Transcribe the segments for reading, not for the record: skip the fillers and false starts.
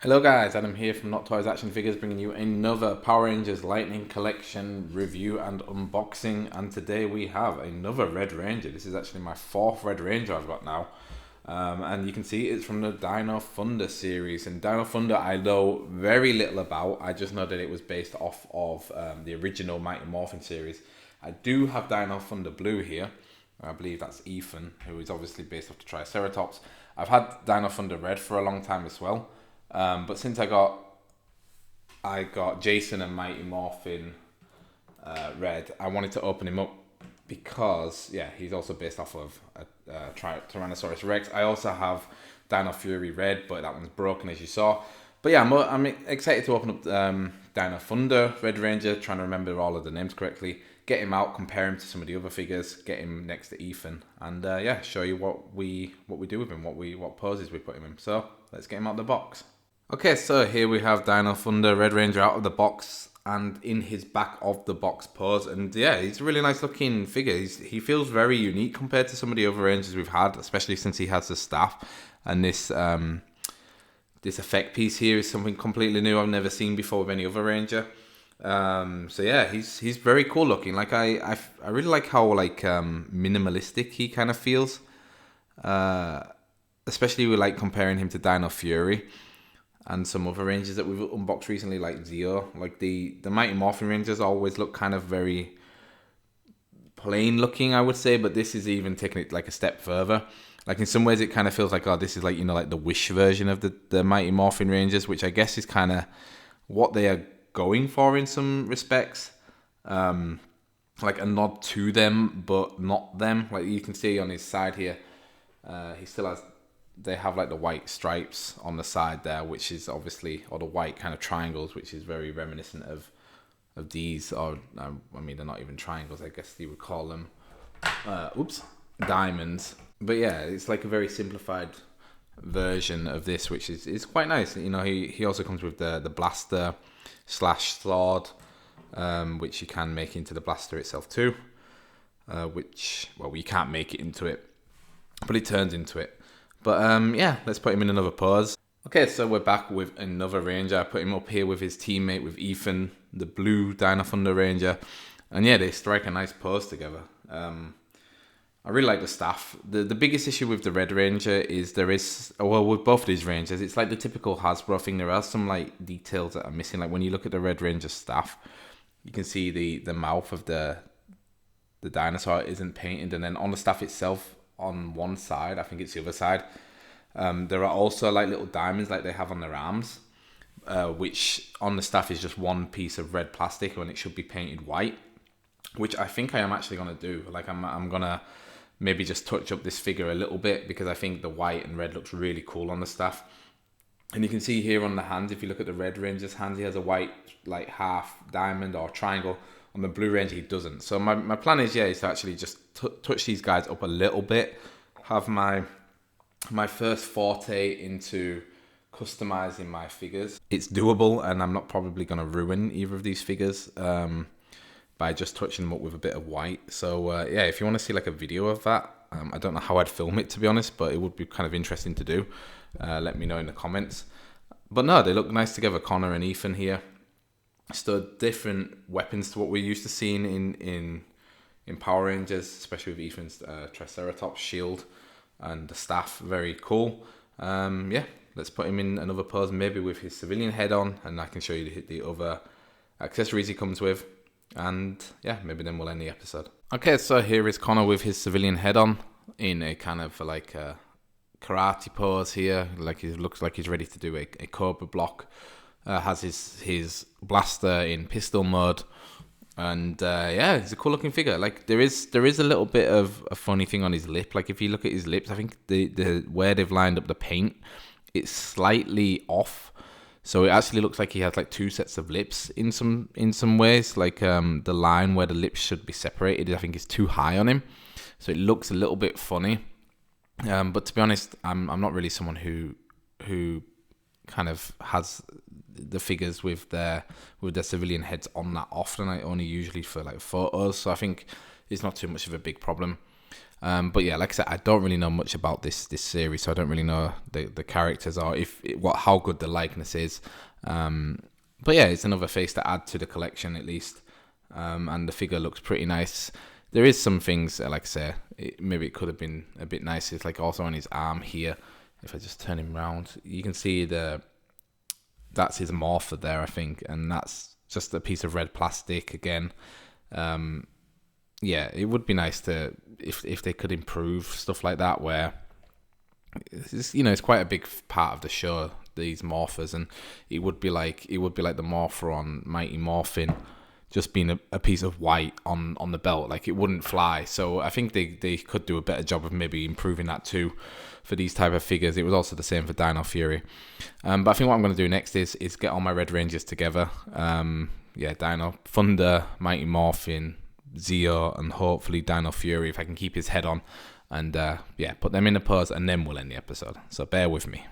Hello guys, Adam here from Not Toys Action Figures, bringing you another Power Rangers Lightning Collection review and unboxing. And today we have another Red Ranger. This is actually my fourth Red Ranger I've got now. And you can see it's from the Dino Thunder series. And Dino Thunder I know very little about. I just know that it was based off of the original Mighty Morphin series. I do have Dino Thunder Blue here. I believe that's Ethan, who is obviously based off the Triceratops. I've had Dino Thunder Red for a long time as well. But since I got Jason and Mighty Morphin Red, I wanted to open him up because he's also based off of a Tyrannosaurus Rex. I also have Dino Fury Red, but that one's broken as you saw. But yeah, I'm excited to open up Dino Thunder Red Ranger, trying to remember all of the names correctly. Get him out, compare him to some of the other figures, get him next to Ethan, and show you what we do with him, what poses we put him in. So let's get him out of the box. Okay, so here we have Dino Thunder Red Ranger out of the box and in his back of the box pose. And yeah, he's a really nice looking figure. He feels very unique compared to some of the other Rangers we've had, especially since he has the staff. And this effect piece here is something completely new I've never seen before with any other Ranger. So yeah, he's very cool looking. Like I really like how minimalistic he kind of feels. Especially with comparing him to Dino Fury and some other Rangers that we've unboxed recently, like Zeo. Like the Mighty Morphin Rangers always look kind of very plain looking, I would say, but this is even taking it like a step further. Like in some ways it kind of feels like, oh, this is like the Wish version of the Mighty Morphin Rangers, which I guess is kind of what they are going for in some respects. Like a nod to them, but not them. Like you can see on his side here, he still has... They have like the white stripes on the side there, which is obviously, or the white kind of triangles, which is very reminiscent of these. Or I mean, they're not even triangles. I guess you would call them, diamonds. But yeah, it's like a very simplified version of this, which is quite nice. You know, he also comes with the blaster / sword, which you can make into the blaster itself too. Which, well, you can't make it into it, but it turns into it. But yeah, let's put him in another pose. Okay, so we're back with another Ranger. I put him up here with his teammate, with Ethan, the blue Dino Thunder Ranger. And yeah, they strike a nice pose together. I really like the staff. The biggest issue with the Red Ranger is with both these Rangers, it's like the typical Hasbro thing. There are some like details that are missing. Like when you look at the Red Ranger staff, you can see the mouth of the dinosaur isn't painted. And then on the staff itself, on one side, I think it's the other side, there are also like little diamonds like they have on their arms, which on the staff is just one piece of red plastic when it should be painted white, which I think I am actually going to do. Like I'm going to maybe just touch up this figure a little bit, because I think the white and red looks really cool on the staff. And you can see here on the hands, if you look at the Red Ranger's hands, he has a white like half diamond or triangle. On the Blue Ranger, he doesn't. So my plan is to actually just touch these guys up a little bit. Have my first forte into customizing my figures. It's doable, and I'm not probably going to ruin either of these figures by just touching them up with a bit of white. So if you want to see like a video of that, I don't know how I'd film it, to be honest, but it would be kind of interesting to do. Let me know in the comments. But no, they look nice together, Connor and Ethan here. So different weapons to what we're used to seeing in Power Rangers, especially with Ethan's Triceratops shield and the staff. Very cool. Let's put him in another pose, maybe with his civilian head on, and I can show you the other accessories he comes with. And yeah, maybe then we'll end the episode. Okay, so here is Connor with his civilian head on in a kind of like a karate pose here. Like he looks like he's ready to do a cobra block. Has his blaster in pistol mode, and he's a cool looking figure. Like there is a little bit of a funny thing on his lip. Like if you look at his lips, I think the where they've lined up the paint, it's slightly off. So it actually looks like he has like two sets of lips in some ways. Like the line where the lips should be separated, I think is too high on him, so it looks a little bit funny. But to be honest, I'm not really someone who kind of has the figures with their civilian heads on that often. I only usually for like photos, so I think it's not too much of a big problem. But yeah, like I said, I don't really know much about this series, so I don't really know the characters or how good the likeness is. But yeah, it's another face to add to the collection at least. And the figure looks pretty nice. There is some things, like I say, maybe it could have been a bit nicer. It's like also on his arm here. If I just turn him around, you can see that's his morpher there, I think, and that's just a piece of red plastic again. Yeah, it would be nice to if they could improve stuff like that, where it's quite a big part of the show, these morphers, and it would be like the morpher on Mighty Morphin, just being a piece of white on the belt, like it wouldn't fly. So I think they could do a better job of maybe improving that too for these type of figures. It was also the same for Dino Fury. But I think what I'm going to do next is get all my Red Rangers together. Dino Thunder, Mighty Morphin, Zeo, and hopefully Dino Fury if I can keep his head on. And put them in a pose, and then we'll end the episode. So bear with me.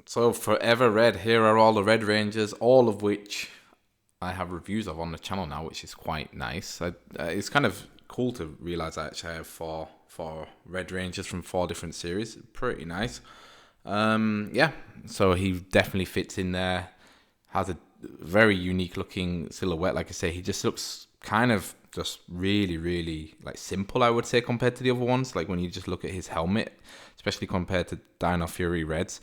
So Forever Red, here are all the Red Rangers, all of which I have reviews of on the channel now, which is quite nice. It's kind of cool to realize I actually have four Red Rangers from 4 different series. Pretty nice. So he definitely fits in there. Has a very unique looking silhouette. Like I say, he just looks kind of just really, really like simple, I would say, compared to the other ones. Like when you just look at his helmet, especially compared to Dino Fury Reds.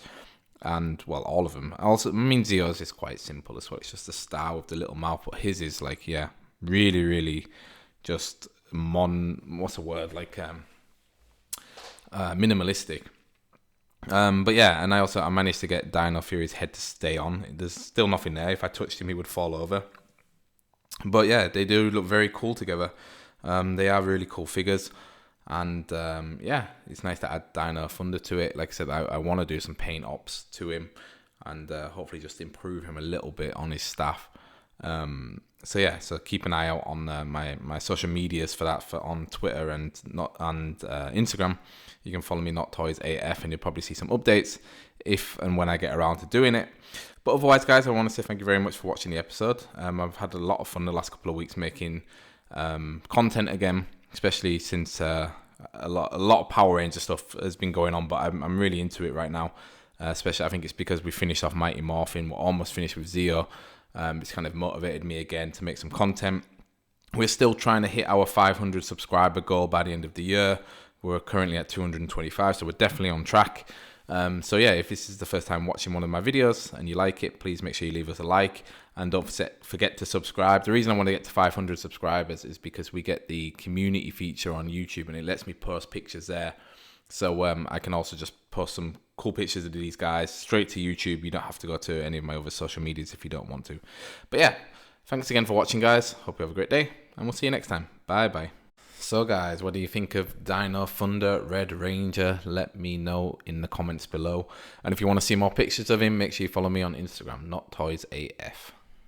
And well, all of them. Also, Zeo's is quite simple as well. It's just a star with the little mouth, but his is like, really, really just what's the word? Like minimalistic. And I managed to get Dino Fury's head to stay on. There's still nothing there. If I touched him, he would fall over. But yeah, they do look very cool together. They are really cool figures. And it's nice to add Dino Thunder to it. Like I said, I want to do some paint ops to him and hopefully just improve him a little bit on his staff. So keep an eye out on my social medias for that, on Twitter and Instagram. You can follow me, Not Toys AF, and you'll probably see some updates if and when I get around to doing it. But otherwise, guys, I want to say thank you very much for watching the episode. I've had a lot of fun the last couple of weeks making content again, especially since a lot of Power Ranger stuff has been going on, but I'm really into it right now. Especially, I think it's because we finished off Mighty Morphin, we're almost finished with Zeo. It's kind of motivated me again to make some content. We're still trying to hit our 500 subscriber goal by the end of the year. We're currently at 225, so we're definitely on track. If this is the first time watching one of my videos and you like it, please make sure you leave us a like and don't forget to subscribe. The reason I want to get to 500 subscribers is because we get the community feature on YouTube and it lets me post pictures there. So I can also just post some cool pictures of these guys straight to YouTube. You don't have to go to any of my other social medias if you don't want to. But yeah, thanks again for watching, guys. Hope you have a great day and we'll see you next time. Bye. So guys, what do you think of Dino Thunder Red Ranger? Let me know in the comments below. And if you want to see more pictures of him, make sure you follow me on Instagram, Not Toys AF.